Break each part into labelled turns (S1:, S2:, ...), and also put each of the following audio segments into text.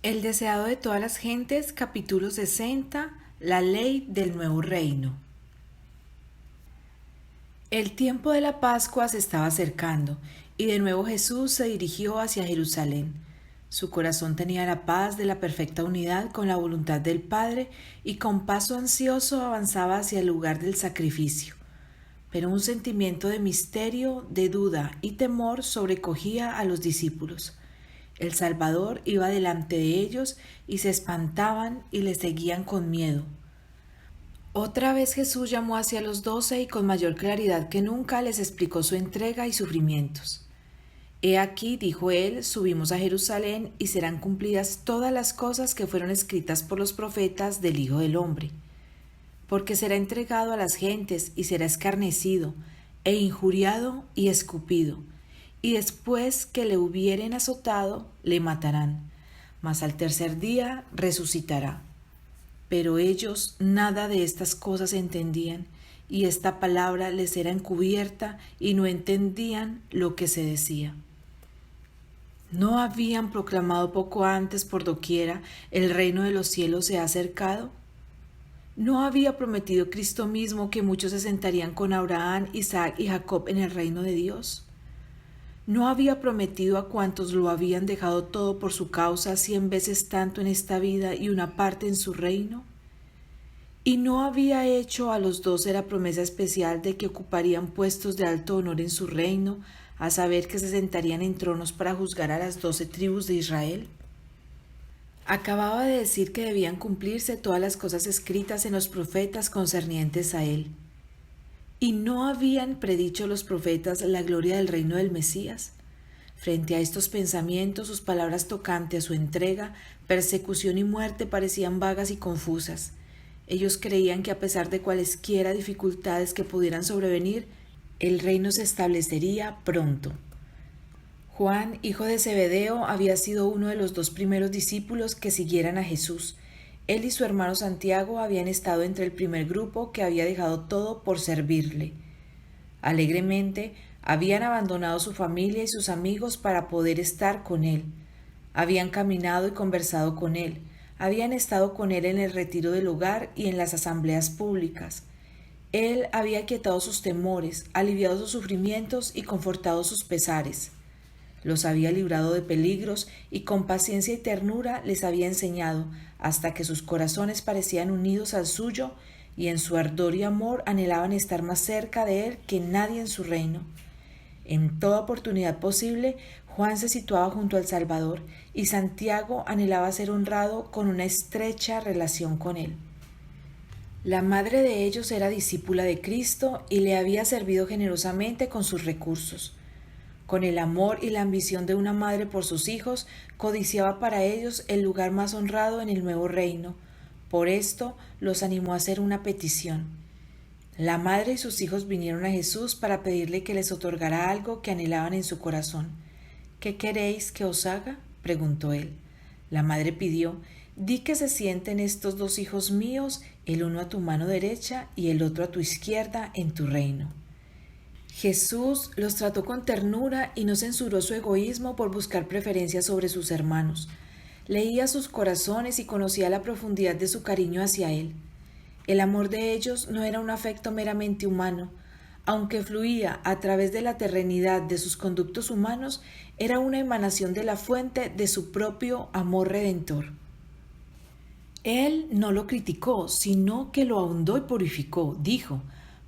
S1: El deseado de todas las gentes, capítulo 60, la ley del nuevo reino. El tiempo de la Pascua se estaba acercando, y de nuevo Jesús se dirigió hacia Jerusalén. Su corazón tenía la paz de la perfecta unidad con la voluntad del Padre, y con paso ansioso avanzaba hacia el lugar del sacrificio. Pero un sentimiento de misterio, de duda y temor sobrecogía a los discípulos. El Salvador iba delante de ellos y se espantaban y le seguían con miedo. Otra vez Jesús llamó hacia los 12 y con mayor claridad que nunca les explicó su entrega y sufrimientos. He aquí, dijo él, subimos a Jerusalén y serán cumplidas todas las cosas que fueron escritas por los profetas del Hijo del Hombre. Porque será entregado a las gentes y será escarnecido, e injuriado y escupido, y después que le hubieren azotado, le matarán, mas al tercer día resucitará. Pero ellos nada de estas cosas entendían, y esta palabra les era encubierta, y no entendían lo que se decía. ¿No habían proclamado poco antes por doquiera el reino de los cielos se ha acercado? ¿No había prometido Cristo mismo que muchos se sentarían con Abraham, Isaac y Jacob en el reino de Dios? ¿No había prometido a cuantos lo habían dejado todo por su causa 100 veces tanto en esta vida y una parte en su reino? ¿Y no había hecho a los 12 la promesa especial de que ocuparían puestos de alto honor en su reino, a saber que se sentarían en tronos para juzgar a las 12 tribus de Israel? Acababa de decir que debían cumplirse todas las cosas escritas en los profetas concernientes a él. ¿Y no habían predicho los profetas la gloria del reino del Mesías? Frente a estos pensamientos, sus palabras tocantes a su entrega, persecución y muerte parecían vagas y confusas. Ellos creían que a pesar de cualesquiera dificultades que pudieran sobrevenir, el reino se establecería pronto. Juan, hijo de Zebedeo, había sido uno de los 2 primeros discípulos que siguieran a Jesús. Él y su hermano Santiago habían estado entre el primer grupo que había dejado todo por servirle. Alegremente habían abandonado su familia y sus amigos para poder estar con él. Habían caminado y conversado con él. Habían estado con él en el retiro del hogar y en las asambleas públicas. Él había quietado sus temores, aliviado sus sufrimientos y confortado sus pesares. Los había librado de peligros y con paciencia y ternura les había enseñado hasta que sus corazones parecían unidos al suyo y en su ardor y amor anhelaban estar más cerca de él que nadie en su reino. En toda oportunidad posible, Juan se situaba junto al Salvador y Santiago anhelaba ser honrado con una estrecha relación con él. La madre de ellos era discípula de Cristo y le había servido generosamente con sus recursos. Con el amor y la ambición de una madre por sus hijos, codiciaba para ellos el lugar más honrado en el nuevo reino. Por esto los animó a hacer una petición. La madre y sus hijos vinieron a Jesús para pedirle que les otorgara algo que anhelaban en su corazón. ¿Qué queréis que os haga?, preguntó él. La madre pidió: di que se sienten estos 2 hijos míos, el uno a tu mano derecha y el otro a tu izquierda, en tu reino. Jesús los trató con ternura y no censuró su egoísmo por buscar preferencia sobre sus hermanos. Leía sus corazones y conocía la profundidad de su cariño hacia él. El amor de ellos no era un afecto meramente humano. Aunque fluía a través de la terrenidad de sus conductos humanos, era una emanación de la fuente de su propio amor redentor. Él no lo criticó, sino que lo ahondó y purificó. Dijo: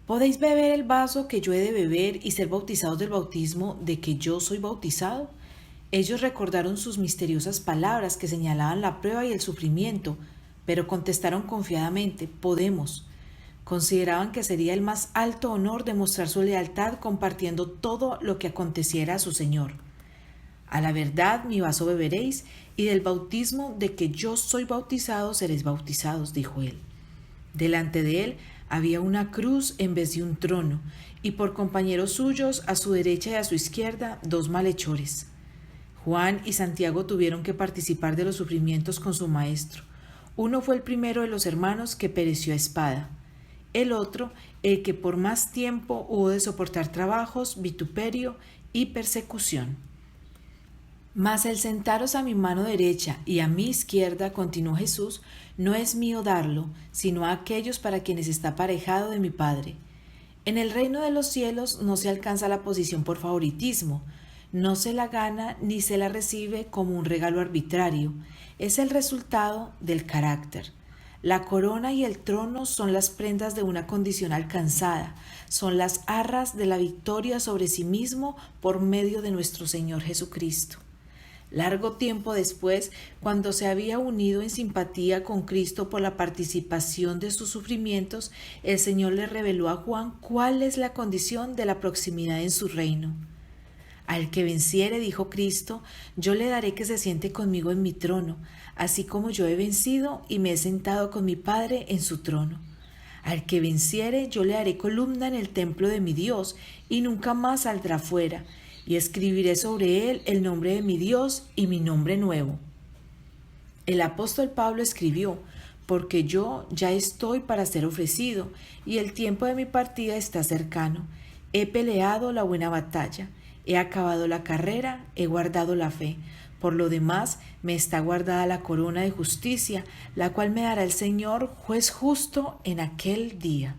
S1: ¿podéis beber el vaso que yo he de beber y ser bautizados del bautismo de que yo soy bautizado? Ellos recordaron sus misteriosas palabras que señalaban la prueba y el sufrimiento, pero contestaron confiadamente: podemos. Consideraban que sería el más alto honor demostrar su lealtad compartiendo todo lo que aconteciera a su Señor. A la verdad mi vaso beberéis, y del bautismo de que yo soy bautizado seréis bautizados, dijo él. Delante de él había una cruz en vez de un trono, y por compañeros suyos, a su derecha y a su izquierda, 2 malhechores. Juan y Santiago tuvieron que participar de los sufrimientos con su maestro. Uno fue el primero de los hermanos que pereció a espada. El otro, el que por más tiempo hubo de soportar trabajos, vituperio y persecución. Mas el sentaros a mi mano derecha y a mi izquierda, continuó Jesús, no es mío darlo, sino a aquellos para quienes está aparejado de mi Padre. En el reino de los cielos no se alcanza la posición por favoritismo, no se la gana ni se la recibe como un regalo arbitrario, es el resultado del carácter. La corona y el trono son las prendas de una condición alcanzada, son las arras de la victoria sobre sí mismo por medio de nuestro Señor Jesucristo. Largo tiempo después, cuando se había unido en simpatía con Cristo por la participación de sus sufrimientos, el Señor le reveló a Juan cuál es la condición de la proximidad en su reino. Al que venciere, dijo Cristo, yo le daré que se siente conmigo en mi trono, así como yo he vencido y me he sentado con mi Padre en su trono. Al que venciere, yo le haré columna en el templo de mi Dios, y nunca más saldrá fuera, y escribiré sobre él el nombre de mi Dios y mi nombre nuevo. El apóstol Pablo escribió, porque yo ya estoy para ser ofrecido, y el tiempo de mi partida está cercano. He peleado la buena batalla, he acabado la carrera, he guardado la fe. Por lo demás, me está guardada la corona de justicia, la cual me dará el Señor, juez justo, en aquel día.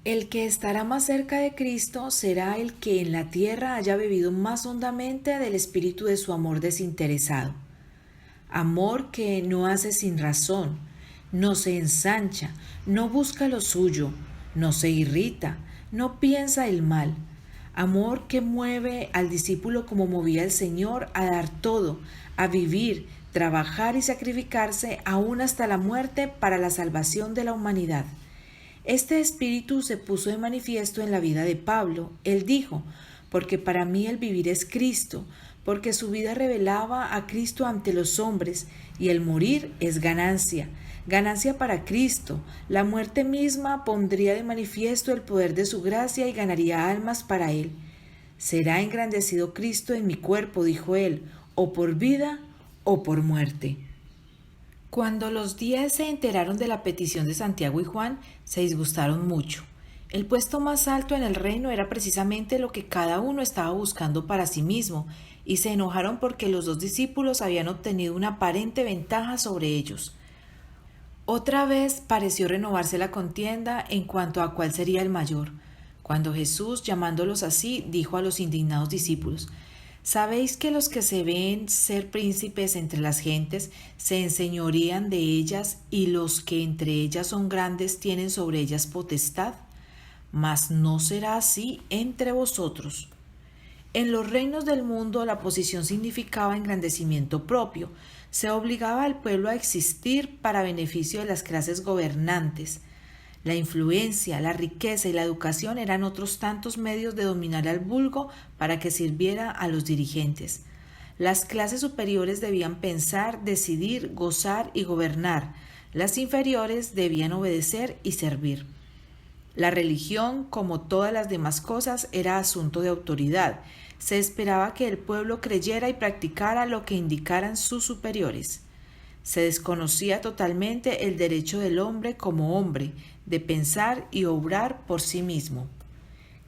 S1: El que estará más cerca de Cristo será el que en la tierra haya bebido más hondamente del espíritu de su amor desinteresado. Amor que no hace sin razón, no se ensancha, no busca lo suyo, no se irrita, no piensa el mal. Amor que mueve al discípulo como movía el Señor a dar todo, a vivir, trabajar y sacrificarse aún hasta la muerte para la salvación de la humanidad. Este espíritu se puso de manifiesto en la vida de Pablo. Él dijo, porque para mí el vivir es Cristo, porque su vida revelaba a Cristo ante los hombres, y el morir es ganancia, ganancia para Cristo. La muerte misma pondría de manifiesto el poder de su gracia y ganaría almas para Él. Será engrandecido Cristo en mi cuerpo, dijo él, o por vida o por muerte. Cuando los 10 se enteraron de la petición de Santiago y Juan, se disgustaron mucho. El puesto más alto en el reino era precisamente lo que cada uno estaba buscando para sí mismo, y se enojaron porque los 2 discípulos habían obtenido una aparente ventaja sobre ellos. Otra vez pareció renovarse la contienda en cuanto a cuál sería el mayor, cuando Jesús, llamándolos así, dijo a los indignados discípulos, ¿sabéis que los que se ven ser príncipes entre las gentes se enseñorean de ellas y los que entre ellas son grandes tienen sobre ellas potestad? Mas no será así entre vosotros. En los reinos del mundo la posición significaba engrandecimiento propio. Se obligaba al pueblo a existir para beneficio de las clases gobernantes. La influencia, la riqueza y la educación eran otros tantos medios de dominar al vulgo para que sirviera a los dirigentes. Las clases superiores debían pensar, decidir, gozar y gobernar. Las inferiores debían obedecer y servir. La religión, como todas las demás cosas, era asunto de autoridad. Se esperaba que el pueblo creyera y practicara lo que indicaran sus superiores. Se desconocía totalmente el derecho del hombre como hombre de pensar y obrar por sí mismo.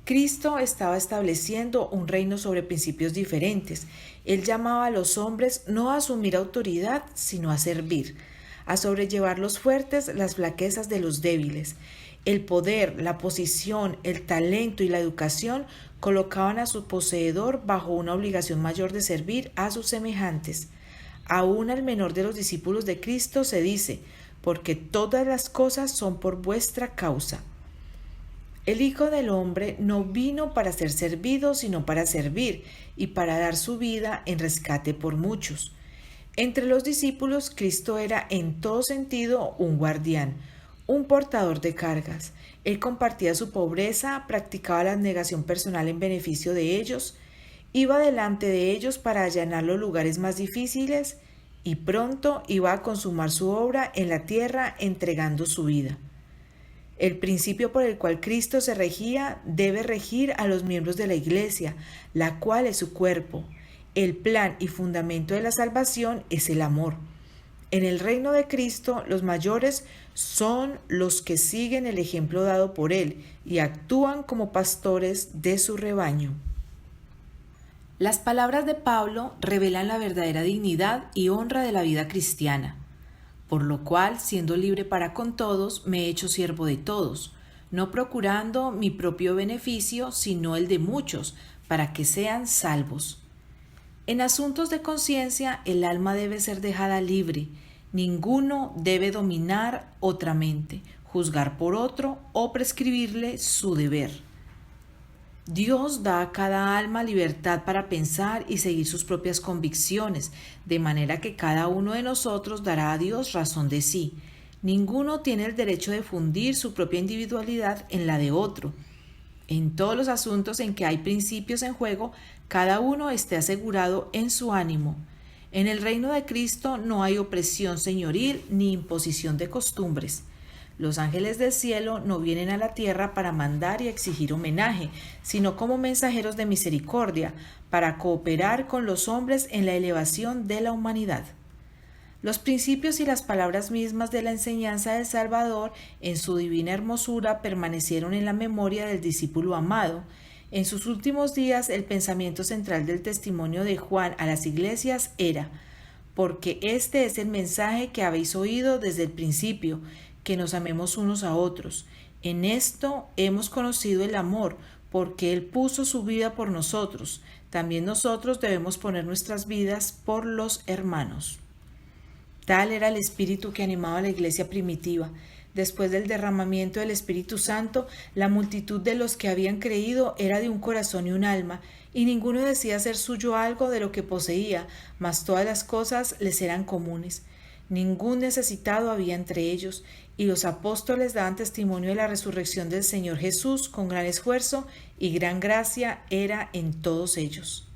S1: Cristo estaba estableciendo un reino sobre principios diferentes. Él llamaba a los hombres no a asumir autoridad, sino a servir, a sobrellevar los fuertes las flaquezas de los débiles. El poder, la posición, el talento y la educación colocaban a su poseedor bajo una obligación mayor de servir a sus semejantes. Aún al menor de los discípulos de Cristo se dice, porque todas las cosas son por vuestra causa. El Hijo del Hombre no vino para ser servido, sino para servir y para dar su vida en rescate por muchos. Entre los discípulos, Cristo era en todo sentido un guardián, un portador de cargas. Él compartía su pobreza, practicaba la abnegación personal en beneficio de ellos, iba delante de ellos para allanar los lugares más difíciles y pronto iba a consumar su obra en la tierra entregando su vida. El principio por el cual Cristo se regía debe regir a los miembros de la Iglesia, la cual es su cuerpo. El plan y fundamento de la salvación es el amor. En el reino de Cristo, los mayores son los que siguen el ejemplo dado por Él y actúan como pastores de su rebaño. Las palabras de Pablo revelan la verdadera dignidad y honra de la vida cristiana, por lo cual, siendo libre para con todos, me he hecho siervo de todos, no procurando mi propio beneficio, sino el de muchos, para que sean salvos. En asuntos de conciencia, el alma debe ser dejada libre. Ninguno debe dominar otra mente, juzgar por otro o prescribirle su deber. Dios da a cada alma libertad para pensar y seguir sus propias convicciones, de manera que cada uno de nosotros dará a Dios razón de sí. Ninguno tiene el derecho de fundir su propia individualidad en la de otro. En todos los asuntos en que hay principios en juego, cada uno esté asegurado en su ánimo. En el reino de Cristo no hay opresión señoril ni imposición de costumbres. Los ángeles del cielo no vienen a la tierra para mandar y exigir homenaje, sino como mensajeros de misericordia, para cooperar con los hombres en la elevación de la humanidad. Los principios y las palabras mismas de la enseñanza del Salvador, en su divina hermosura, permanecieron en la memoria del discípulo amado. En sus últimos días, el pensamiento central del testimonio de Juan a las iglesias era: porque este es el mensaje que habéis oído desde el principio, que nos amemos unos a otros. En esto hemos conocido el amor, porque Él puso su vida por nosotros. También nosotros debemos poner nuestras vidas por los hermanos. Tal era el espíritu que animaba a la iglesia primitiva. Después del derramamiento del Espíritu Santo, la multitud de los que habían creído era de un corazón y un alma, y ninguno decía hacer suyo algo de lo que poseía, mas todas las cosas les eran comunes. Ningún necesitado había entre ellos, y los apóstoles daban testimonio de la resurrección del Señor Jesús con gran esfuerzo, y gran gracia era en todos ellos.